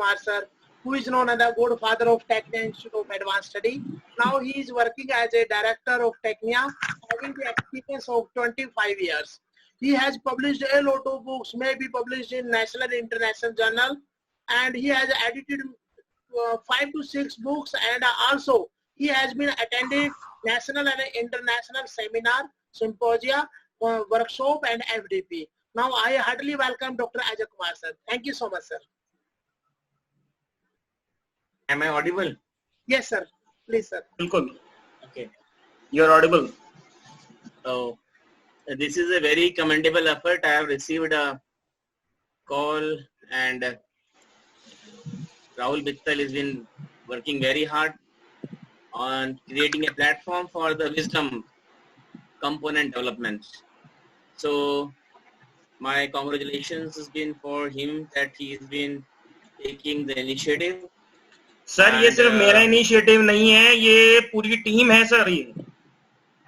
Kumar sir, who is known as the godfather of Technia Institute of Advanced Study. Now he is working as a director of Technia, having the experience of 25 years. He has published a lot of books, may be published in national and international journal, and he has edited 5 to 6 books, and also he has been attended national and international seminar, symposia, workshop and FDP. Now I heartily welcome Dr. Ajay Kumar sir. Thank you so much, sir. Am I audible? Yes, sir. Please, sir. Okay. You are audible. So this is a very commendable effort. I have received a call, and Rahul Bittal has been working very hard on creating a platform for the wisdom component development. So my congratulations has been for him that he has been taking the initiative. Sir ये सिर्फ मेरा initiative नहीं है, ये पूरी team है sir, ये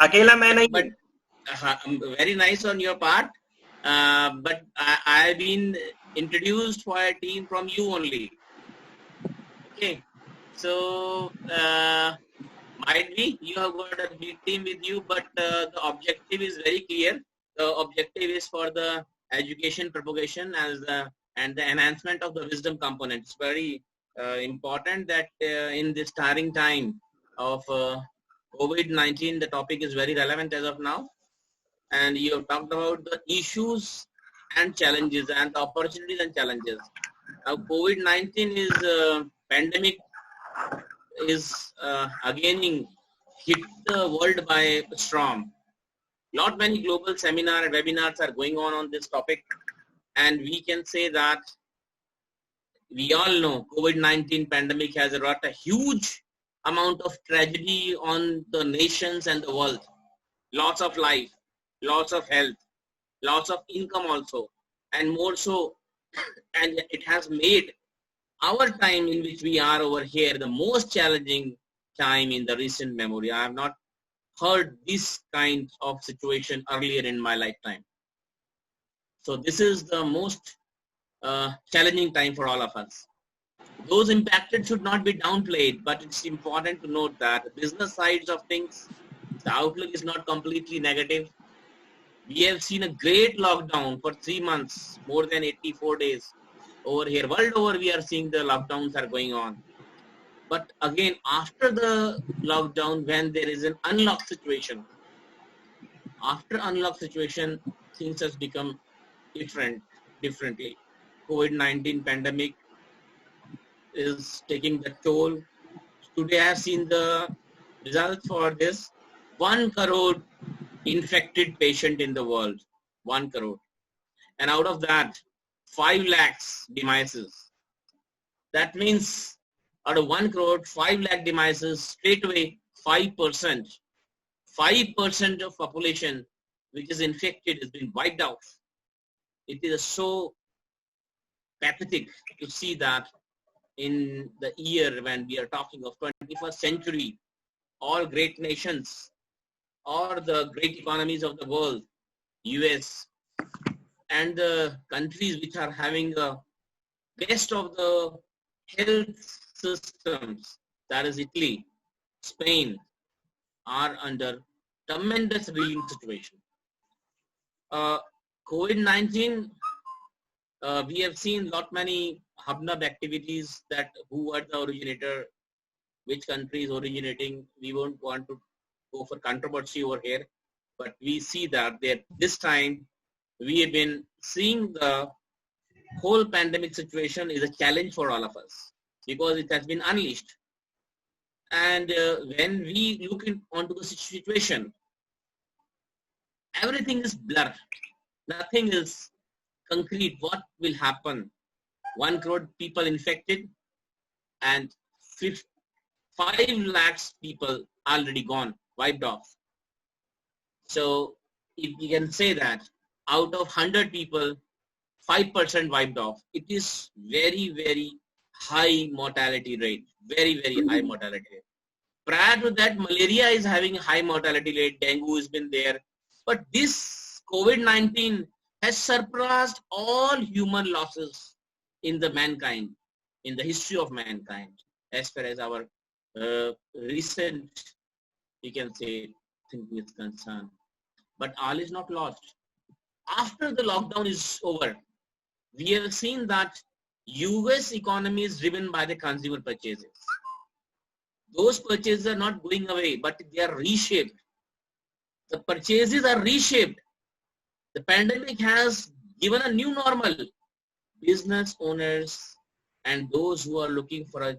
अकेला मैं नहीं. But very nice on your part, but I've been introduced for a team from you only. Okay, so might be you have got a big team with you, but the objective is very clear. The objective is for the education propagation and the enhancement of the wisdom component. It's very important that in this tiring time of COVID-19, the topic is very relevant as of now. And you have talked about the issues and challenges and the opportunities and challenges. Now, COVID-19 is pandemic is again hit the world by storm. Not many global seminar and webinars are going on this topic, and we can say that we all know COVID-19 pandemic has wrought a huge amount of tragedy on the nations and the world. Loss of life, loss of health, loss of income also, and more so, and it has made our time in which we are over here the most challenging time in the recent memory. I have not heard this kind of situation earlier in my lifetime. So this is the most challenging time for all of us. Those impacted should not be downplayed, but it's important to note that the business sides of things, the outlook is not completely negative. We have seen a great lockdown for 3 months, more than 84 days. Over here, world over, we are seeing the lockdowns are going on. But again, after the lockdown, when there is an unlock situation, after unlock situation, things has become differently. COVID-19 pandemic is taking the toll. Today I have seen the results for this. 1 crore infected patient in the world, 1 crore. And out of that, 5 lakhs demises. That means out of 1 crore, 5 lakh demises, straight away 5%. 5% of population which is infected has been wiped out. It is so pathetic to see that in the year when we are talking of 21st century, all great nations or the great economies of the world, US, and the countries which are having the best of the health systems, that is Italy, Spain, are under tremendous reeling situation. COVID-19, we have seen lot many hubnub activities that who are the originator, which country is originating. We won't want to go for controversy over here, but we see that this time we have been seeing the whole pandemic situation is a challenge for all of us because it has been unleashed. And when we look onto the situation, everything is blur. Nothing is concrete. What will happen? 1 crore people infected and 5 lakhs people already gone, wiped off. So if we can say that out of 100 people, 5% wiped off, it is very, very high mortality rate. Very, very high mortality rate. Prior to that, malaria is having a high mortality rate. Dengue has been there. But this COVID-19 has surpassed all human losses in the mankind. in the history of mankind as far as our recent, you can say, thinking is concerned. But all is not lost. After the lockdown is over, we have seen that US economy is driven by the consumer purchases. Those purchases are not going away, but they are reshaped. The purchases are reshaped. The pandemic has given a new normal. Business owners and those who are looking for a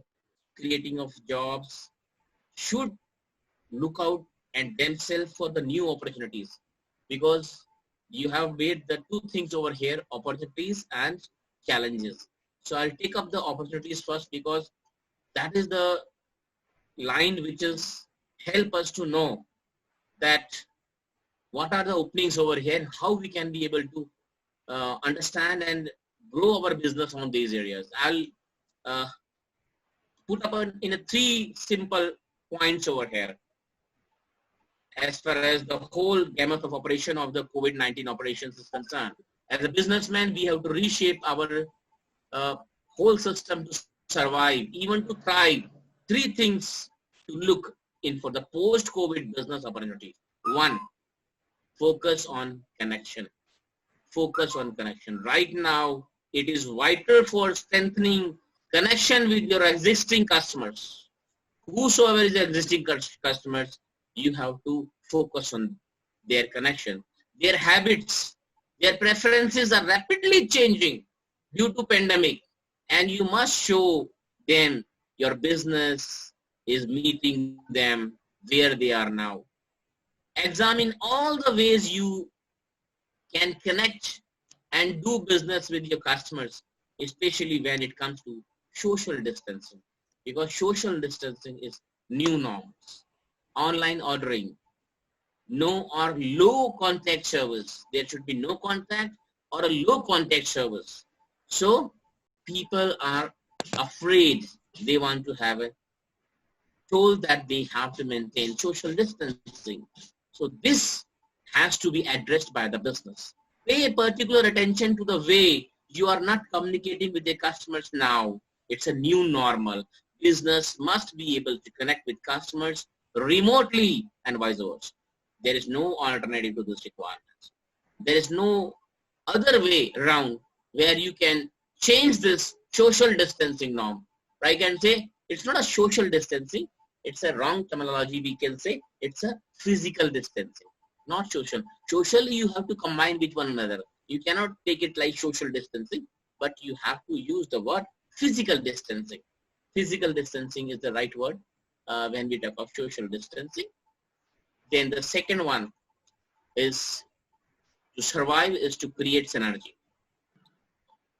creating of jobs should look out and themselves for the new opportunities, because you have made the two things over here, opportunities and challenges. So I'll take up the opportunities first, because that is the line which is help us to know that what are the openings over here, how we can be able to understand and grow our business on these areas. I'll put up in a three simple points over here as far as the whole gamut of operation of the COVID-19 operations is concerned. As a businessman, we have to reshape our whole system to survive, even to thrive. Three things to look in for the post-COVID business opportunity. One, focus on connection. Focus on connection. Right now, it is vital for strengthening connection with your existing customers. Whosoever is existing customers, you have to focus on their connection. Their habits, their preferences are rapidly changing due to pandemic, and you must show them your business is meeting them where they are now. Examine all the ways you can connect and do business with your customers, especially when it comes to social distancing, because social distancing is new norms. Online ordering, no or low contact service. There should be no contact or a low contact service. So people are afraid. They want to have it told that they have to maintain social distancing. So this has to be addressed by the business. Pay particular attention to the way you are not communicating with your customers now. It's a new normal. Business must be able to connect with customers remotely and vice versa. There is no alternative to this requirement. There is no other way around where you can change this social distancing norm. I can say it's not a social distancing. It's a wrong terminology. We can say it's a physical distancing, not social. Socially, you have to combine with one another. You cannot take it like social distancing, but you have to use the word physical distancing. Physical distancing is the right word when we talk of social distancing. Then the second one is to survive is to create synergy.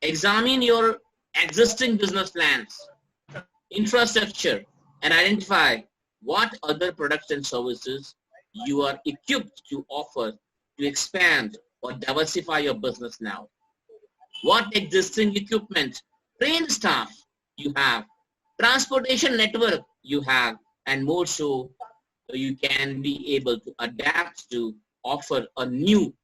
Examine your existing business plans, infrastructure, and identify what other products and services you are equipped to offer to expand or diversify your business now. What existing equipment, trained staff you have, transportation network you have, and more so you can be able to adapt to offer a new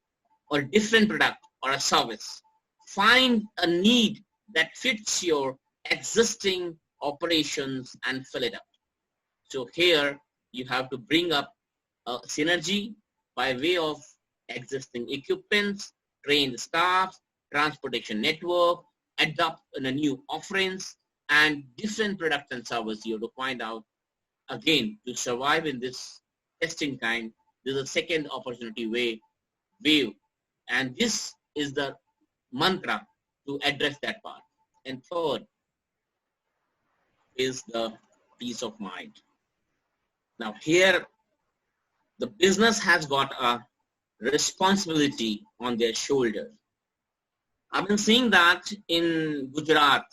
or different product or a service. Find a need that fits your existing operations and fill it up. So here you have to bring up a synergy by way of existing equipments, trained staff, transportation network, adapt in a new offerings and different product and service. You have to find out again to survive in this testing time. This is a second opportunity wave, and this is the mantra to address that part. And third is the peace of mind. Now here, the business has got a responsibility on their shoulder. I've been seeing that in Gujarat,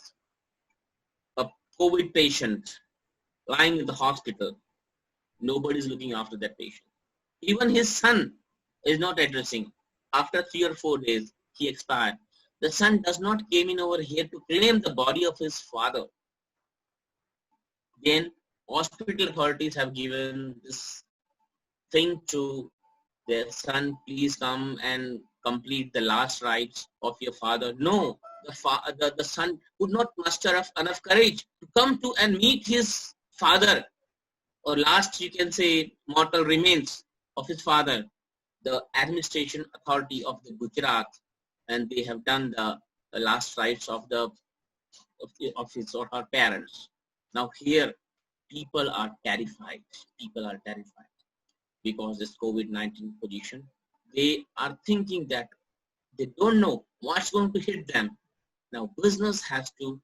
a COVID patient lying in the hospital, nobody's looking after that patient. Even his son is not addressing. After 3 or 4 days, he expired. The son does not came in over here to claim the body of his father. Then hospital authorities have given this thing to their son, please come and complete the last rites of your father. No, the son could not muster enough courage to come to and meet his father, or last you can say mortal remains of his father. The administration authority of the Gujarat, and they have done the last rites of his or her parents. Now here, people are terrified. People are terrified because this COVID-19 position. They are thinking that they don't know what's going to hit them. Now business has to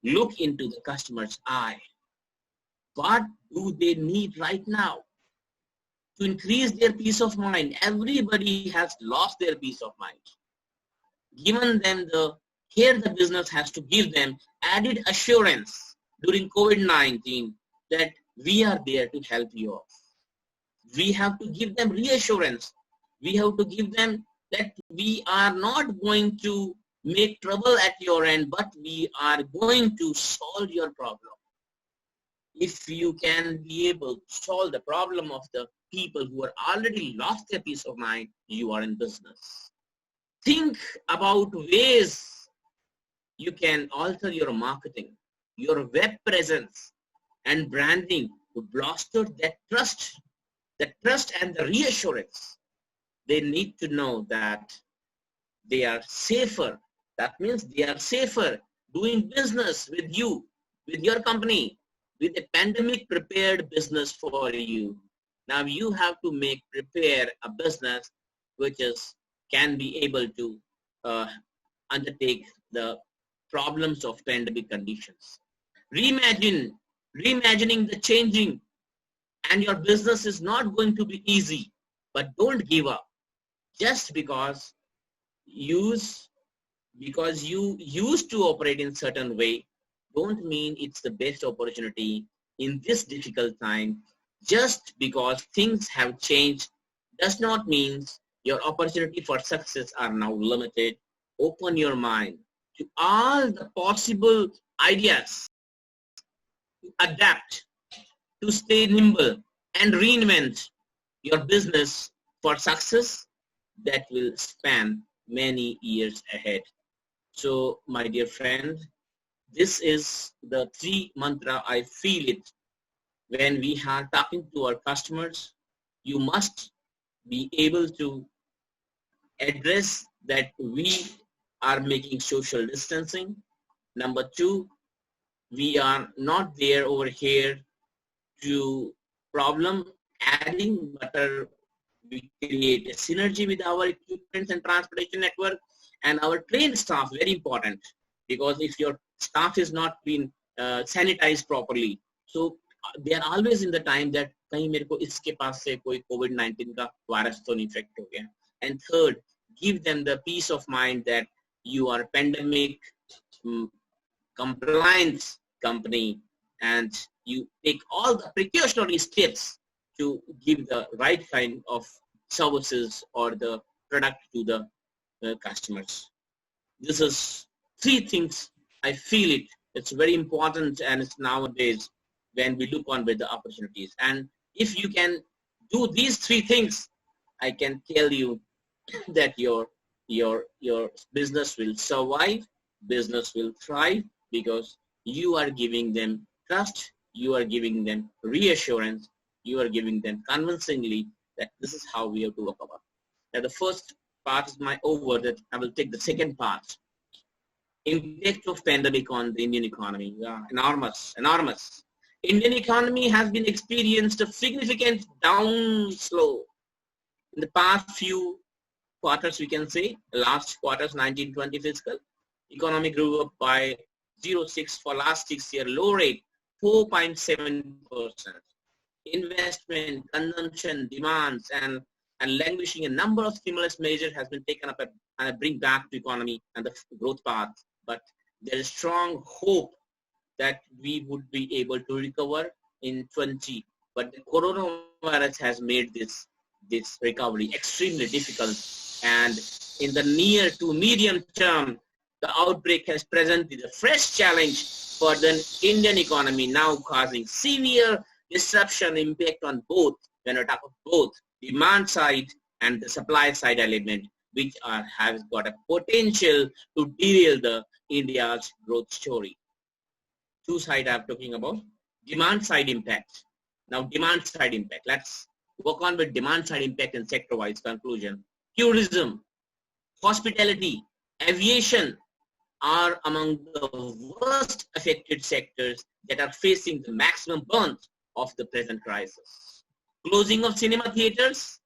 look into the customer's eye. What do they need right now to increase their peace of mind? Everybody has lost their peace of mind. Given them the care the business has to give them added assurance during COVID-19 that we are there to help you off. We have to give them reassurance. We have to give them that we are not going to make trouble at your end, but we are going to solve your problem. If you can be able to solve the problem of the people who are already lost their peace of mind, you are in business. Think about ways you can alter your marketing, your web presence and branding to bolster that trust and the reassurance. They need to know that they are safer. That means they are safer doing business with you, with your company, with a pandemic prepared business for you. Now you have to prepare a business which can be able to undertake the problems of pandemic conditions. Reimagining the changing, and your business is not going to be easy, but don't give up. Just because you used to operate in certain way, don't mean it's the best opportunity in this difficult time. Just because things have changed does not mean your opportunity for success are now limited. Open your mind to all the possible ideas, to adapt, to stay nimble and reinvent your business for success that will span many years ahead. So my dear friend, this is the 3 mantra. I feel it when we are talking to our customers. You must be able to address that we are making social distancing. Number 2, we are not there over here to problem adding, but we create a synergy with our equipment and transportation network and our trained staff. Very important, because if your staff is not being sanitized properly, so they are always in the time that कहीं मेरे को इसके पास से कोई COVID-19 का virus तो नहीं effect हो गया. And third, give them the peace of mind that you are a pandemic compliance company and you take all the precautionary steps to give the right kind of services or the product to the customers. This is 3 things. I feel it. It's very important, and it's nowadays when we look on with the opportunities. And if you can do these 3 things, I can tell you that your business will survive, business will thrive, because you are giving them trust, you are giving them reassurance, you are giving them convincingly that this is how we have to work about. Now the first part is my over, that I will take the second part. Impact of pandemic on the Indian economy. Yeah, enormous. Indian economy has been experienced a significant downslow in the past few quarters. We can say last quarters, 19-20 fiscal, economy grew up by 0.6 for last 6 year, low rate 4.7%. Investment, consumption, demands, and languishing, a number of stimulus measures has been taken up and bring back the economy and the growth path. But there is strong hope that we would be able to recover in 20. But the coronavirus has made this recovery extremely difficult. And in the near to medium term, the outbreak has presented a fresh challenge for the Indian economy, now causing severe disruption impact on both, when we talk of both demand side and the supply side element, which has got a potential to derail the India's growth story. Two sides I'm talking about. Demand side impact. Now demand side impact. Let's work on with demand side impact and sector-wise conclusion. Tourism, hospitality, aviation are among the worst affected sectors that are facing the maximum burn of the present crisis. Closing of cinema theaters,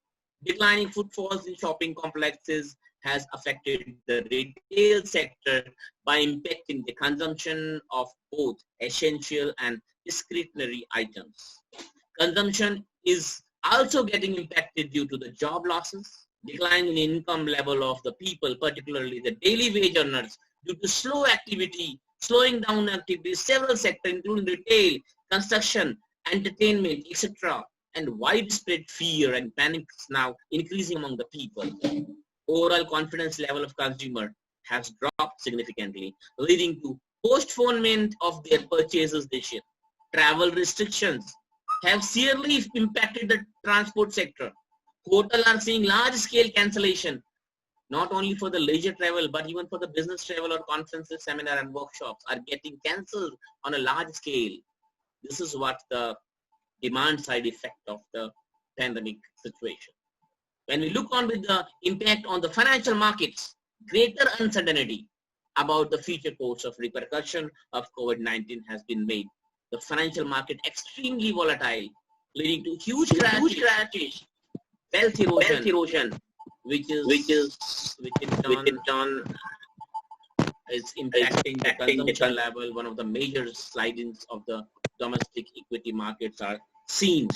declining footfalls in shopping complexes has affected the retail sector by impacting the consumption of both essential and discretionary items. Consumption is also getting impacted due to the job losses, decline in income level of the people, particularly the daily wage earners, due to slowing down activities, several sectors including retail, construction, entertainment, etc. and widespread fear and panic is now increasing among the people. Overall confidence level of consumer has dropped significantly, leading to postponement of their purchases this year. Travel restrictions have severely impacted the transport sector. Hotels are seeing large-scale cancellation, not only for the leisure travel, but even for the business travel or conferences, seminar and workshops are getting cancelled on a large scale. This is what the demand side effect of the pandemic situation. When we look on with the impact on the financial markets, greater uncertainty about the future course of repercussion of COVID-19 has been made. The financial market extremely volatile, leading to huge crashes, wealth erosion, which in turn is impacting the consumption level. One of the major slidings of the domestic equity markets are seen.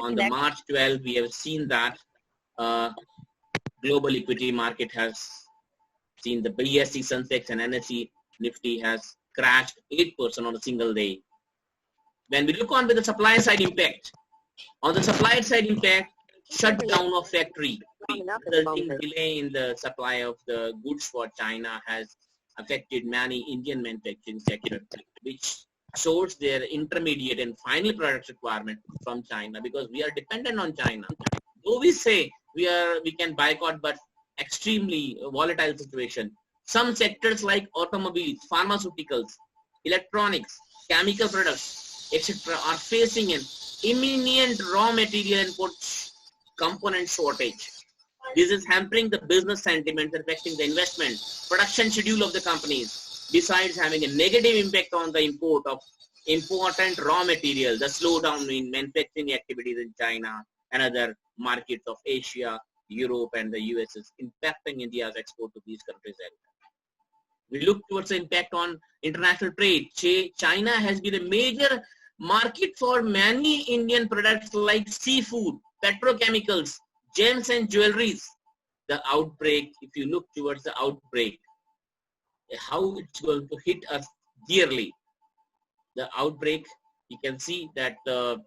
On the March 12, we have seen that global equity market has seen the BSE, Sensex and NSE Nifty has crashed 8% on a single day. When we look on with the supply side impact, on the supply side impact, shutdown of factory, resulting delay in the supply of the goods for China has affected many Indian manufacturing sector, which source their intermediate and final product requirement from China, because we are dependent on China. Though we say we can boycott, but extremely volatile situation. Some sectors like automobiles, pharmaceuticals, electronics, chemical products, etc. are facing an imminent raw material input component shortage. This is hampering the business sentiment, affecting the investment, production schedule of the companies, besides having a negative impact on the import of important raw material. The slowdown in manufacturing activities in China and other markets of Asia, Europe and the US is impacting India's export to these countries. We look towards the impact on international trade. China has been a major market for many Indian products like seafood, petrochemicals, gems and jewelries. The outbreak, if you look towards the outbreak, how it's going to hit us dearly. The outbreak, you can see that the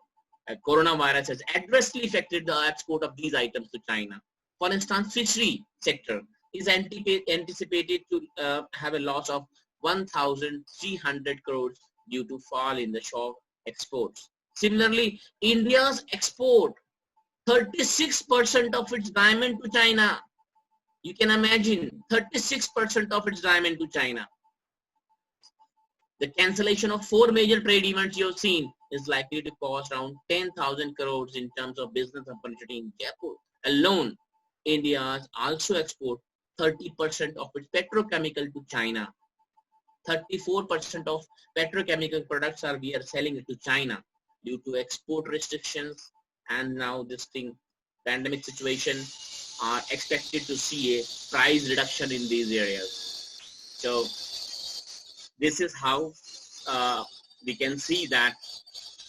coronavirus has adversely affected the export of these items to China. For instance, fishery sector is anticipated to have a loss of 1,300 crores due to fall in the shore exports. Similarly, India's export 36% of its diamond to China. You can imagine 36% of its diamond to China. The cancellation of 4 major trade events you have seen is likely to cost around 10,000 crores in terms of business opportunity in Jaipur. Alone, India also export 30% of its petrochemical to China. 34% of petrochemical products we are selling it to China due to export restrictions, and now this pandemic situation are expected to see a price reduction in these areas. So this is how we can see that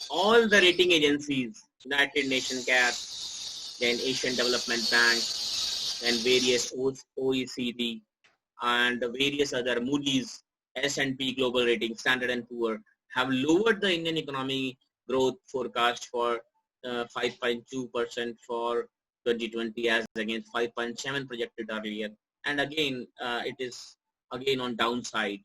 all the rating agencies, United Nations CAS, then Asian Development Bank, and various OECD and various other Moody's, S&P Global Rating, Standard & Poor have lowered the Indian economy growth forecast for 5.2% for 2020 as against 5.7 projected earlier. And again, it is again on downside.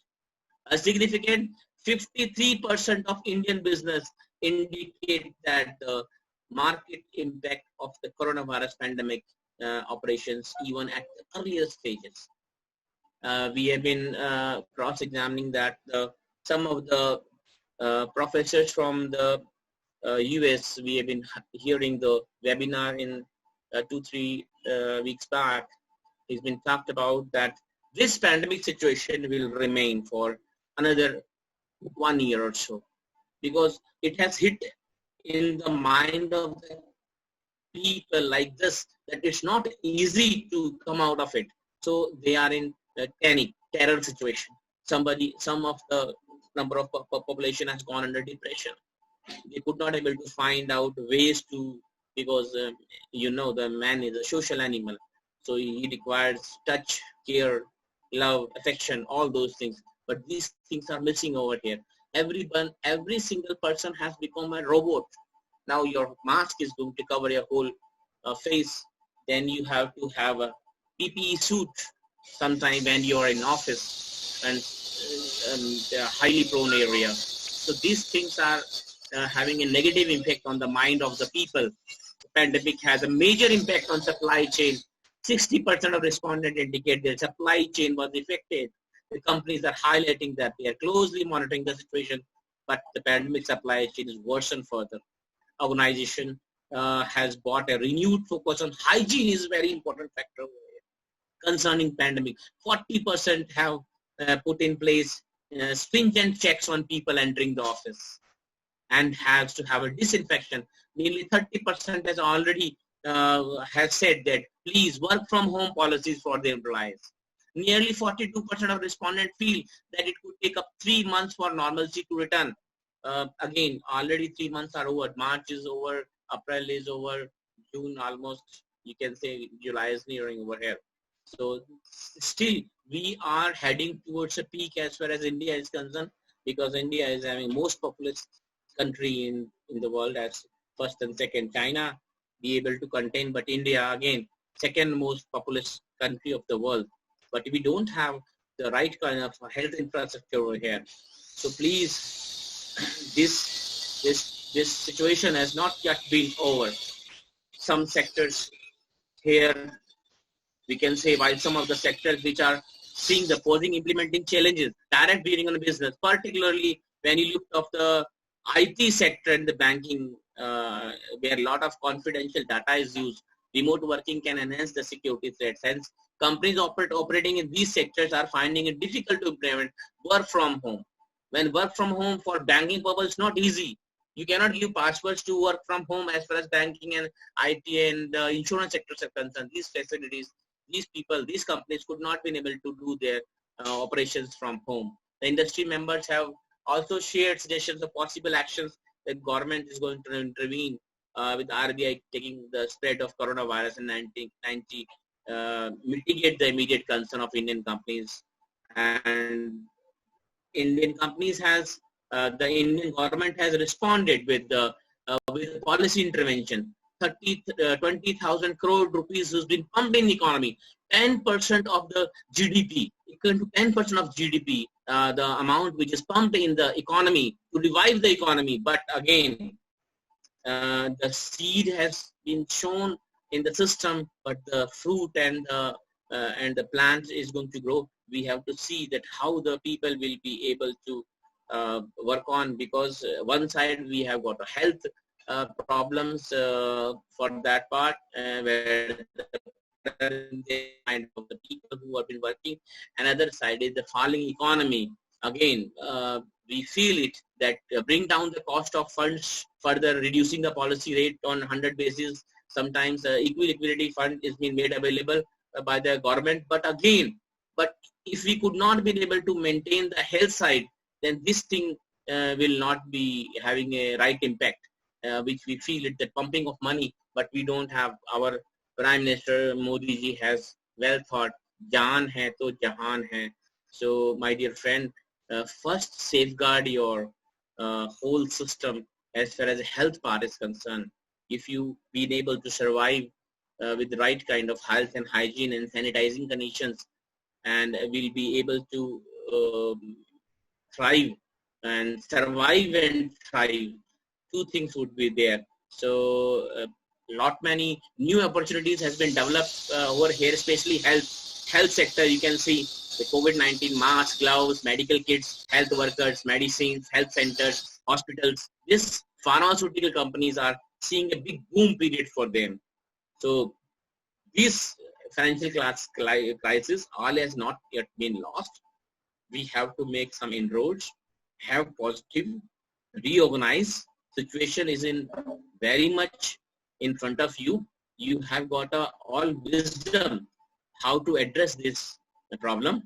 A significant 53% of Indian business indicate that the market impact of the coronavirus pandemic operations even at the earlier stages. We have been cross-examining that some of the professors from the US, we have been hearing the webinar in 2-3 weeks back. It's been talked about that this pandemic situation will remain for another 1 year or so, because it has hit in the mind of the people like this that it's not easy to come out of it. So they are in a panic, terror situation. Some of the number of population has gone under depression. They could not able to find out ways to, because the man is a social animal, so he requires touch, care, love, affection, all those things. But these things are missing over here. Every single person has become a robot. Now your mask is going to cover your whole face. Then you have to have a PPE suit sometime when you are in office and highly prone area. So these things are having a negative impact on the mind of the people. The pandemic has a major impact on supply chain. 60% of respondents indicate their supply chain was affected. The companies are highlighting that they are closely monitoring the situation, but the pandemic supply chain is worsened further. Organization has brought a renewed focus on hygiene is a very important factor concerning pandemic. 40% have put in place stringent checks on people entering the office and has to have a disinfection. Nearly 30% has already has said that please work from home policies for their employees. Nearly 42% of respondents feel that it could take up 3 months for normalcy to return. Again, already 3 months are over. March is over, April is over, June almost, you can say July is nearing over here. So still we are heading towards a peak as far as India is concerned, because India is having most populous country in the world as first and second. China be able to contain, but India again second most populous country of the world. But we don't have the right kind of health infrastructure over here. So please, this situation has not yet been over. Some sectors here, we can say, while some of the sectors which are seeing the posing implementing challenges, direct bearing on the business, particularly when you look at the IT sector and the banking, where a lot of confidential data is used. Remote working can enhance the security threats. Hence, companies operating in these sectors are finding it difficult to implement work from home. When work from home for banking purpose is not easy. You cannot give passwords to work from home as far as banking and IT and insurance sectors are concerned. These facilities, these people, these companies could not be able to do their operations from home. The industry members have also shared suggestions of possible actions that government is going to intervene with RBI taking the spread of coronavirus in 1990, mitigate the immediate concern of Indian companies. And Indian companies has, the Indian government has responded with policy intervention. 20,000 crore rupees has been pumped in the economy. 10% of the GDP, equal to 10% of GDP, the amount which is pumped in the economy to revive the economy. But again, the seed has been shown in the system, but the fruit and the plant is going to grow. We have to see that how the people will be able to work on, because one side we have got a health problems for that part, where the mind of the people who have been working. Another side is the falling economy. Again, we feel it that bring down the cost of funds, further reducing the policy rate on 100 basis. Sometimes equal liquidity fund is being made available by the government. But again, if we could not be able to maintain the health side, then this thing will not be having a right impact, which we feel it, the pumping of money, but we don't have. Our Prime Minister Modi ji has well thought, jaan hai to jahan hai. So my dear friend, first safeguard your whole system as far as the health part is concerned. If you been able to survive with the right kind of health and hygiene and sanitizing conditions, and will be able to thrive and survive and thrive, two things would be there. So lot many new opportunities has been developed over here, especially health sector. You can see the COVID-19 masks, gloves, medical kits, health workers, medicines, health centers, hospitals. These pharmaceutical companies are seeing a big boom period for them. So this financial crisis all has not yet been lost. We have to make some inroads, have positive, reorganize. Situation is in very much in front of you. You have got all wisdom how to address this problem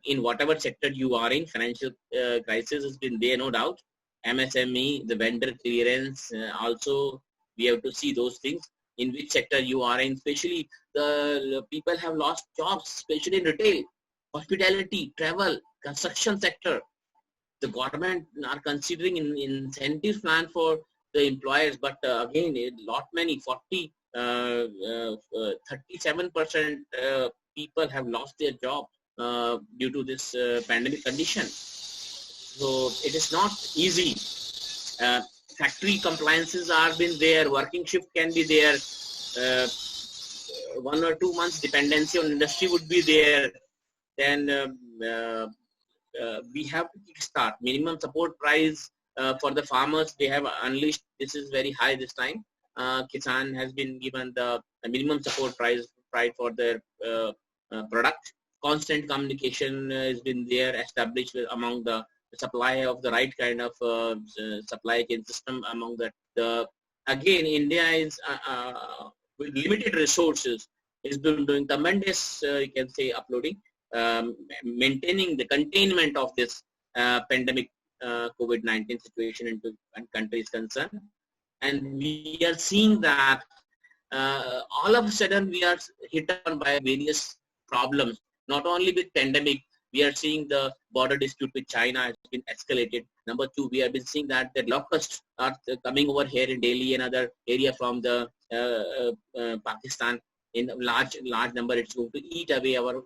in whatever sector you are in. Financial crisis has been there, no doubt. MSME, the vendor clearance, also we have to see those things. In which sector you are in, especially the people have lost jobs, especially in retail, hospitality, travel, construction sector. The government are considering incentive plan for the employers, but again, a lot many 37% people have lost their job due to this pandemic condition. So it is not easy. Factory compliances are been there, working shift can be there, 1 or 2 months dependency on industry would be there. Then we have to kickstart minimum support price for the farmers. They have unleashed, this is very high this time. Kisan has been given the minimum support price for their product. Constant communication has been there, established among the supply of the right kind of supply chain system among the again, India is with limited resources has been doing tremendous, you can say, uploading, maintaining the containment of this pandemic COVID-19 situation into countries concerned. And we are seeing that all of a sudden we are hit on by various problems, not only with pandemic. We are seeing the border dispute with China has been escalated. Number 2, we have been seeing that the locusts are coming over here in Delhi and other area from the Pakistan in large number. It's going to eat away our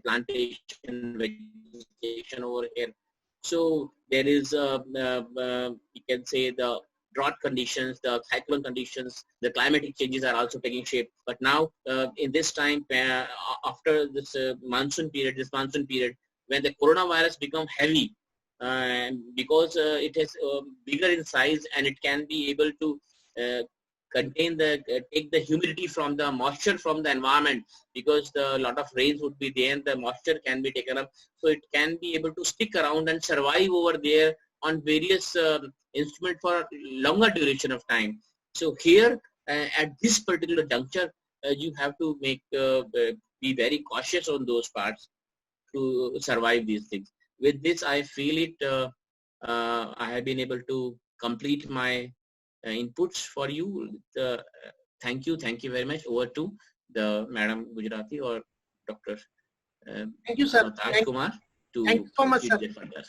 plantation vegetation over here. So there is you can say the drought conditions, the cyclone conditions, the climatic changes are also taking shape. But now in this time, after this monsoon period, when the coronavirus become heavy, because it is bigger in size and it can be able to contain take the humidity from the moisture from the environment, because a lot of rains would be there and the moisture can be taken up. So it can be able to stick around and survive over there on various instrument for longer duration of time. So here at this particular juncture, you have to be very cautious on those parts to survive these things. With this, I feel it. I have been able to complete my inputs for you. Thank you very much. Over to the Madam Gujarati or Dr. Thank you, sir. Ajay Kumar to thank you so much, sir. further.